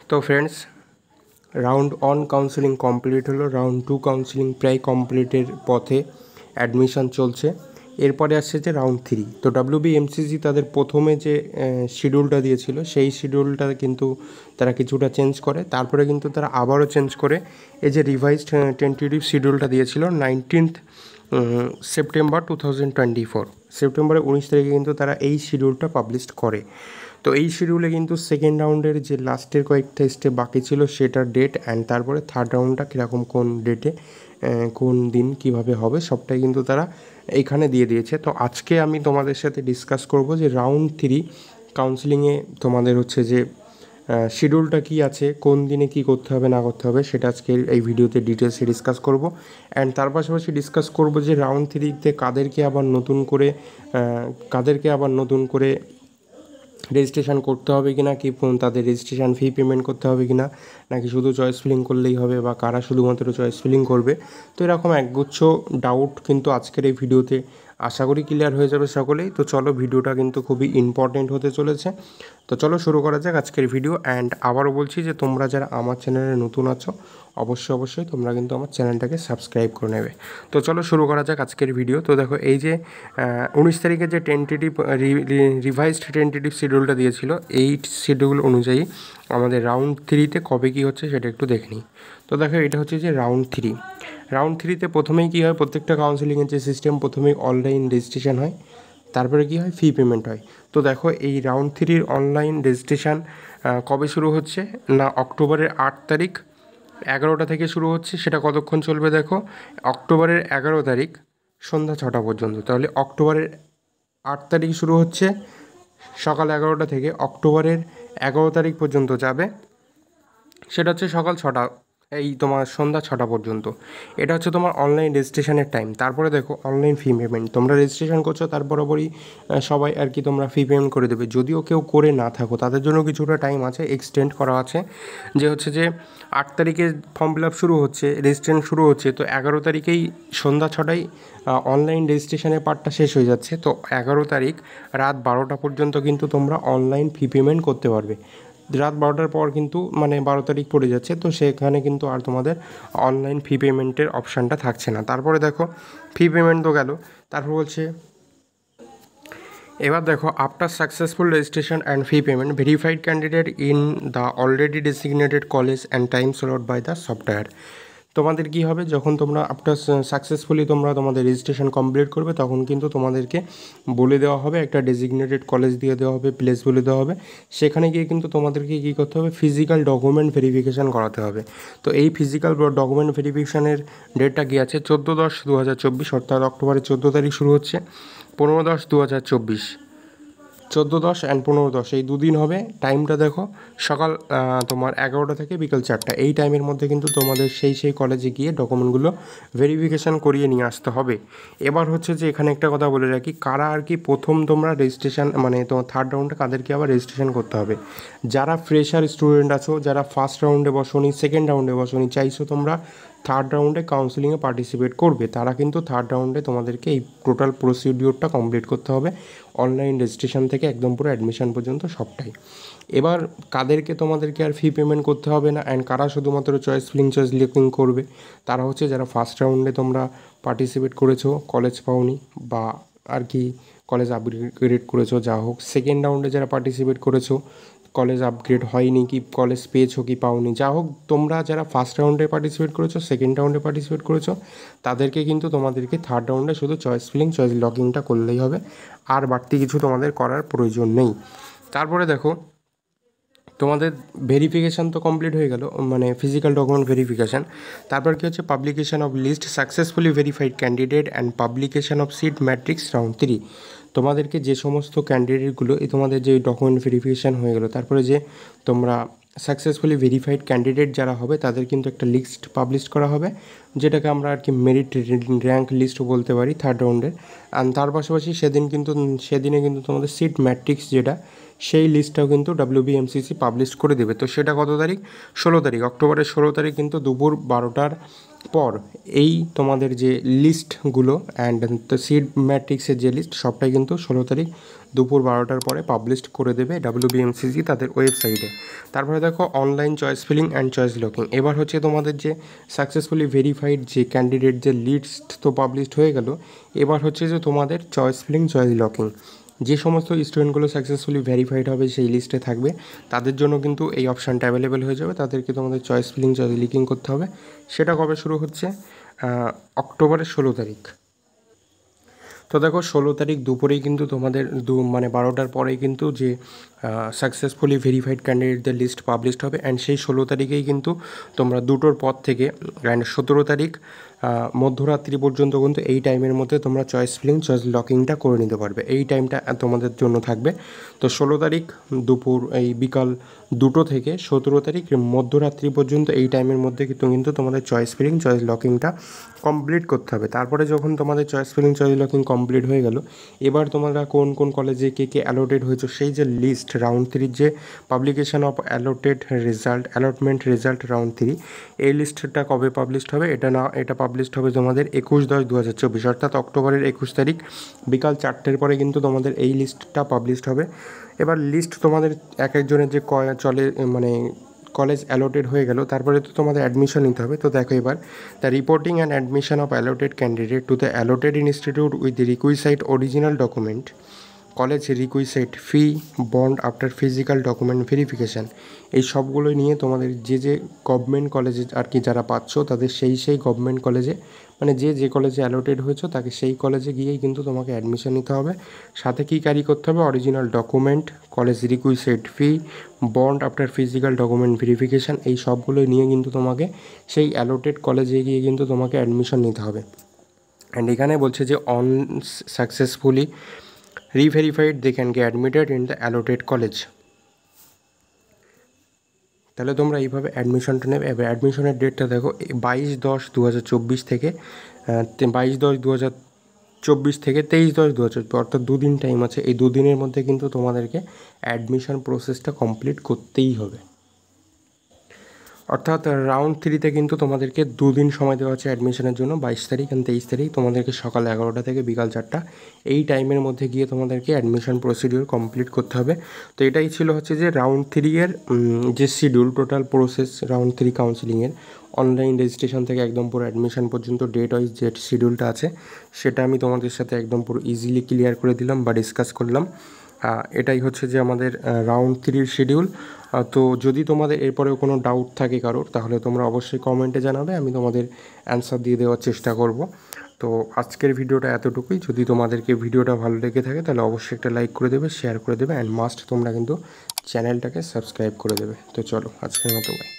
তো friends, round 1 counselling complete হলো। Round 2 counselling প্রায় কমপ্লিটের পথে, অ্যাডমিশন চলছে। এরপরে আসছে যে রাউন্ড 3। তো WBMCC তাদের প্রথমে যে শিডিউলটা দিয়েছিল সেই শিডিউলটা কিন্তু তারা কিছুটা চেঞ্জ করে, তারপরে কিন্তু তারা আবারও চেঞ্জ করে এই যে রিভাইজড টেন্টেটিভ শিডিউলটা দিয়েছিল 19th সেপ্টেম্বর 2024, সেপ্টেম্বরের 19 তারিখে কিন্তু তারা এই শিডিউলটা পাবলিশ করে। তো এই শিডিউলে কিন্তু সেকেন্ড রাউন্ডের যে লাস্টের কয়েকটা স্টেপ বাকি ছিল সেটার ডেট অ্যান্ড তারপরে থার্ড রাউন্ডটা কীরকম কোন ডেটে কোন দিন কিভাবে হবে সবটাই কিন্তু তারা এইখানে দিয়ে দিয়েছে। তো আজকে আমি তোমাদের সাথে ডিসকাস করব যে রাউন্ড 3 কাউন্সেলিংয়ে তোমাদের হচ্ছে যে শিডিউলটা কী আছে, কোন দিনে কী করতে হবে না করতে হবে সেটা আজকে এই ভিডিওতে ডিটেলসে ডিসকাস করব। অ্যান্ড তার পাশাপাশি ডিসকাস করব যে রাউন্ড 3তে কাদেরকে আবার নতুন করে রেজিস্ট্রেশন করতে হবে কি না, কি তাদের রেজিস্ট্রেশন ফি পেমেন্ট করতে হবে কি না, নাকি শুধু চয়েস ফিলিং করলেই হবে, বা কারা শুধুমাত্র চয়েস ফিলিং করবে। তো এরকম একগুচ্ছ ডাউট কিন্তু আজকের এই ভিডিওতে আশা করি ক্লিয়ার হয়ে যাবে সকলেই। তো চলো, ভিডিওটা কিন্তু খুবই ইম্পর্টেন্ট হতে চলেছে। তো চলো শুরু করা যাক আজকের ভিডিও। অ্যান্ড আবারও বলছি যে তোমরা যারা আমার চ্যানেলে নতুন আছো অবশ্যই তোমরা কিন্তু আমার চ্যানেলটাকে সাবস্ক্রাইব করে নেবে। তো চলো শুরু করা যাক আজকের ভিডিও। তো দেখো, এই যে 19 তারিখে যে রিভাইজড টেন্টেটিভ শিডিউলটা দিয়েছিল, এই শিডিউল অনুযায়ী আমাদের রাউন্ড 3তে কবে কী হচ্ছে সেটা একটু দেখে নিই। তো দেখো, এটা হচ্ছে যে রাউন্ড 3তে প্রথমেই কী হয়, প্রত্যেকটা কাউন্সেলিংয়ের যে সিস্টেম, প্রথমেই অনলাইন রেজিস্ট্রেশন হয়, তারপরে কী হয়, ফি পেমেন্ট হয়। তো দেখো, এই রাউন্ড 3 অনলাইন রেজিস্ট্রেশন কবে শুরু হচ্ছে না, অক্টোবরের 8 তারিখ 11টা থেকে শুরু হচ্ছে। সেটা কতক্ষণ চলবে দেখো, অক্টোবরের 11 তারিখ সন্ধ্যা 6টা পর্যন্ত। তাহলে অক্টোবরের 8 তারিখ শুরু হচ্ছে সকাল 11টা থেকে, অক্টোবরের 11 তারিখ পর্যন্ত যাবে, সেটা হচ্ছে সকাল 6টা, এই তোমার সন্ধ্যা 6টা পর্যন্ত। এটা হচ্ছে তোমার অনলাইন রেজিস্ট্রেশনের টাইম। তারপরে দেখো, অনলাইন ফি পেমেন্ট, তোমরা রেজিস্ট্রেশন করছো তার বরাবরই সবাই আর কি তোমরা ফি পেমেন্ট করে দেবে। যদিও কেউ করে না থাকো তাদের জন্য কিছুটা টাইম আছে, এক্সটেন্ড করা আছে, যে হচ্ছে যে 8 তারিখে ফর্ম ফিল আপ শুরু হচ্ছে, রেজিস্ট্রেশন শুরু হচ্ছে, তো 11 তারিখেই সন্ধ্যা 6টায় অনলাইন রেজিস্ট্রেশনের পার্টটা শেষ হয়ে যাচ্ছে। তো 11 তারিখ রাত 12টা পর্যন্ত কিন্তু তোমরা অনলাইন ফি পেমেন্ট করতে পারবে। রাত 12টার পর কিন্তু মানে 12 তারিখ পড়ে যাচ্ছে, তো সেখানে কিন্তু আর তোমাদের অনলাইন ফি পেমেন্টের অপশানটা থাকছে না। তারপরে দেখো, ফি পেমেন্ট তো গেল, তারপর বলছে এবার দেখো, after successful registration and fee payment verified candidate in the already designated college and time slot by the software. তোমাদের কী হবে, যখন তোমরা আফটার সাকসেসফুলি তোমাদের রেজিস্ট্রেশন কমপ্লিট করবে, তখন কিন্তু তোমাদেরকে বলে দেওয়া হবে, একটা ডেজিগনেটেড কলেজ দিয়ে দেওয়া হবে, প্লেস বলে দেওয়া হবে। সেখানে গিয়ে কিন্তু তোমাদেরকে কী করতে হবে, ফিজিক্যাল ডকুমেন্ট ভেরিফিকেশান করাতে হবে। তো এই ফিজিক্যাল ডকুমেন্ট ভেরিফিকেশানের ডেটটা কী আছে, 14/10/2024, অর্থাৎ অক্টোবরের 14 তারিখ শুরু হচ্ছে, 15/10/2024, 14/10 অ্যান্ড 15/10 এই দুদিন হবে। টাইমটা দেখো, সকাল তোমার 11টা থেকে বিকেল 4টা, এই টাইমের মধ্যে কিন্তু তোমাদের সেই কলেজে গিয়ে ডকুমেন্টগুলো ভেরিফিকেশান করিয়ে নিয়ে আসতে হবে। এবার হচ্ছে যে এখানে একটা কথা বলে রাখি, কারা আর কি প্রথম তোমরা রেজিস্ট্রেশন মানে তোমার থার্ড রাউন্ডে কাদেরকে আবার রেজিস্ট্রেশন করতে হবে, যারা ফ্রেশার স্টুডেন্ট আছো, যারা ফার্স্ট রাউন্ডে বসোনি, সেকেন্ড রাউন্ডে বসোনি, চাইছো তোমরা থার্ড রাউন্ডে কাউন্সেলিংয়ে পার্টিসিপেট করবে, তারা কিন্তু থার্ড রাউন্ডে তোমাদেরকে এই টোটাল প্রসিডিওরটা কমপ্লিট করতে হবে, অনলাইন রেজিস্ট্রেশন থেকে একদম পুরো অ্যাডমিশন পর্যন্ত সবটাই। এবার কাদেরকে তোমাদেরকে আর ফি পেমেন্ট করতে হবে না অ্যান্ড কারা শুধুমাত্র চয়েস লুকিং করবে, তারা হচ্ছে যারা ফার্স্ট রাউন্ডে তোমরা পার্টিসিপেট করেছো, কলেজ পাওনি, বা আর কি কলেজ আপগ্রেড করেছো, যা হোক। সেকেন্ড রাউন্ডে যারা পার্টিসিপেট করেছো, কলেজ আপগ্রেড হয়নি, কি কলেজ পেয়েছো কি পাওনি, যা হোক, তোমরা যারা ফার্স্ট রাউন্ডে পার্টিসিপেট করেছো, সেকেন্ড রাউন্ডে পার্টিসিপেট করেছো, তাদেরকে কিন্তু তোমাদেরকে থার্ড রাউন্ডে শুধু চয়েস লকিংটা করলেই হবে, আর বাড়তি কিছু তোমাদের করার প্রয়োজন নেই। তারপরে দেখো, তোমাদের ভেরিফিকেশান তো কমপ্লিট হয়ে গেল, মানে ফিজিক্যাল ডকুমেন্ট ভেরিফিকেশান। তারপর কী হচ্ছে, publication of list successfully verified candidate and publication of seat matrix round 3। তোমাদেরকে যে সমস্ত ক্যান্ডিডেটগুলো, এই তোমাদের যে ডকুমেন্ট ভেরিফিকেশান হয়ে গেলো, তারপরে যে তোমরা সাকসেসফুলি ভেরিফাইড ক্যান্ডিডেট যারা হবে তাদের কিন্তু একটা লিস্ট পাবলিশ করা হবে, যেটাকে আমরা আর কি মেরিট র্যাঙ্ক লিস্টও বলতে পারি থার্ড রাউন্ডের। আর তার পাশাপাশি সেদিনে কিন্তু তোমাদের সিট ম্যাট্রিক্স যেটা, সেই লিস্টটাও কিন্তু WBMCC পাবলিশ করে দেবে। তো সেটা কত তারিখ? 16 তারিখ, অক্টোবরের 16 তারিখ কিন্তু দুপুর 12টার পর এই তোমাদের যে লিস্টগুলো অ্যান্ড সিড ম্যাট্রিক্সের যে লিস্ট সবটাই কিন্তু 16 তারিখ দুপুর 12টার পরে পাবলিশ করে দেবে WBMCC তাদের ওয়েবসাইটে। তারপরে দেখো online choice filling and choice locking. এবার হচ্ছে তোমাদের যে সাকসেসফুলি ভেরিফাইড যে ক্যান্ডিডেট যে লিস্ট তো পাবলিশড হয়ে গেল, এবার হচ্ছে যে তোমাদের চয়েস ফিলিং চয়েস লকিং। যে সমস্ত স্টুডেন্টগুলো সাকসেসফুলি ভেরিফাইড হবে সেই লিস্টে থাকবে তাদের জন্য কিন্তু এই অপশানটা অ্যাভেলেবেল হয়ে যাবে। তাদেরকে তোমাদের চয়েস ফিলিং চয়েস লিকিং করতে হবে। সেটা কবে শুরু হচ্ছে? অক্টোবরের 16 তারিখ। তো দেখো 16 তারিখ দুপুরেই কিন্তু তোমাদের 12টার পরেই কিন্তু যে সাকসেসফুলি ভেরিফাইড ক্যান্ডিডেটদের লিস্ট পাবলিশড হবে অ্যান্ড সেই 16 তারিখেই কিন্তু তোমরা 2টোর পর থেকে অ্যান্ড 17 তারিখ মধ্যরাত্রি পর্যন্ত কিন্তু এই টাইমের মধ্যে তোমরা চয়েস ফিলিং চয়েস লকিংটা করে নিতে পারবে। এই টাইমটা তোমাদের জন্য থাকবে। তো 16 তারিখ দুপুর এই বিকাল 2টো থেকে 17 তারিখ মধ্যরাত্রি পর্যন্ত এই টাইমের মধ্যে কিন্তু তোমাদের চয়েস ফিলিং চয়েস লকিংটা কমপ্লিট করতে হবে। তারপরে যখন তোমাদের choice filling choice locking complete হয়ে গেল, এবার তোমরা কোন কোন কলেজে কে কে অ্যালোটেড হয়েছে সেই যে লিস্ট রাউন্ড 3 যে publication of allotment result round 3, এই লিস্টটা কবে পাবলিশড হবে? এটা পাবলিশড হবে তোমাদের 21/10/2024, অর্থাৎ অক্টোবরের 21 তারিখ বিকাল 4টের পরে কিন্তু তোমাদের এই লিস্টটা পাবলিশড হবে। এবার লিস্ট তোমাদের এক একজনের যে কলেজ অ্যালোটেড হয়ে গেল, তারপরে তো তোমাদের অ্যাডমিশন নিতে হবে। তো দেখো এবার the reporting and admission of allotted candidate to the allotted institute with the requisite original document, college requisite fee, bond after physical document verification, এই সবগুলো নিয়ে তোমাদের যে গভর্নমেন্ট কলেজে আর কি যারা পাচ্ছ তাদের সেই গভর্নমেন্ট কলেজে যে কলেজে অ্যালোটেড হয়েছো তাকে সেই কলেজে গিয়েই কিন্তু তোমাকে অ্যাডমিশন নিতে হবে। সাথে কী ক্যারি করতে হবে? Original document, college requisite fee, bond after physical document verification, এই সবগুলো নিয়ে কিন্তু তোমাকে সেই অ্যালোটেড কলেজে গিয়ে কিন্তু তোমাকে অ্যাডমিশন নিতে হবে। অ্যান্ড এখানে বলছে যে on successfully re-verified they can get admitted in the allotted college। তাহলে তোমরা এইভাবে অ্যাডমিশনটা নেবে। এবার অ্যাডমিশনের ডেটটা দেখো 22/10/2024 থেকে 22/10/2024 থেকে 23/10/2024, অর্থাৎ দুদিন টাইম আছে। এই দুদিনের মধ্যে কিন্তু তোমাদেরকে অ্যাডমিশন প্রসেসটা কমপ্লিট করতেই হবে। অর্থাৎ রাউন্ড 3তে কিন্তু তোমাদেরকে 2 দিন সময় দেওয়া আছে অ্যাডমিশনের জন্য, 22 তারিখ আর 23 তারিখ। তোমাদেরকে সকাল 11টা থেকে বিকাল 4টা এই টাইমের মধ্যে গিয়ে তোমাদেরকে অ্যাডমিশন প্রসিডিওর কমপ্লিট করতে হবে। তো এটাই ছিল হচ্ছে যে রাউন্ড 3 এর যে শিডিউল, টোটাল প্রসেস রাউন্ড 3 কাউন্সিলিংয়ের অনলাইন রেজিস্ট্রেশন থেকে একদম পুরো অ্যাডমিশন পর্যন্ত ডেট ওয়াইজ যে শিডিউলটা আছে সেটা আমি তোমাদের সাথে একদম পুরো ইজিলি ক্লিয়ার করে দিলাম বা ডিসকাস করলাম। এটাই হচ্ছে যে আমাদের রাউন্ড 3 শিডিউল। তো যদি তোমাদের এরপরেও কোনো ডাউট থাকে কারোর, তাহলে তোমরা অবশ্যই কমেন্টে জানাবে, আমি তোমাদের অ্যান্সার দিয়ে দেওয়ার চেষ্টা করব। তো আজকের ভিডিওটা এতটুকুই। যদি তোমাদেরকে ভিডিওটা ভালো লেগে থাকে তাহলে অবশ্যই একটা লাইক করে দেবে, শেয়ার করে দেবে অ্যান্ড মাস্ট তোমরা কিন্তু চ্যানেলটাকে সাবস্ক্রাইব করে দেবে। তো চলো আজকের মতো বাই।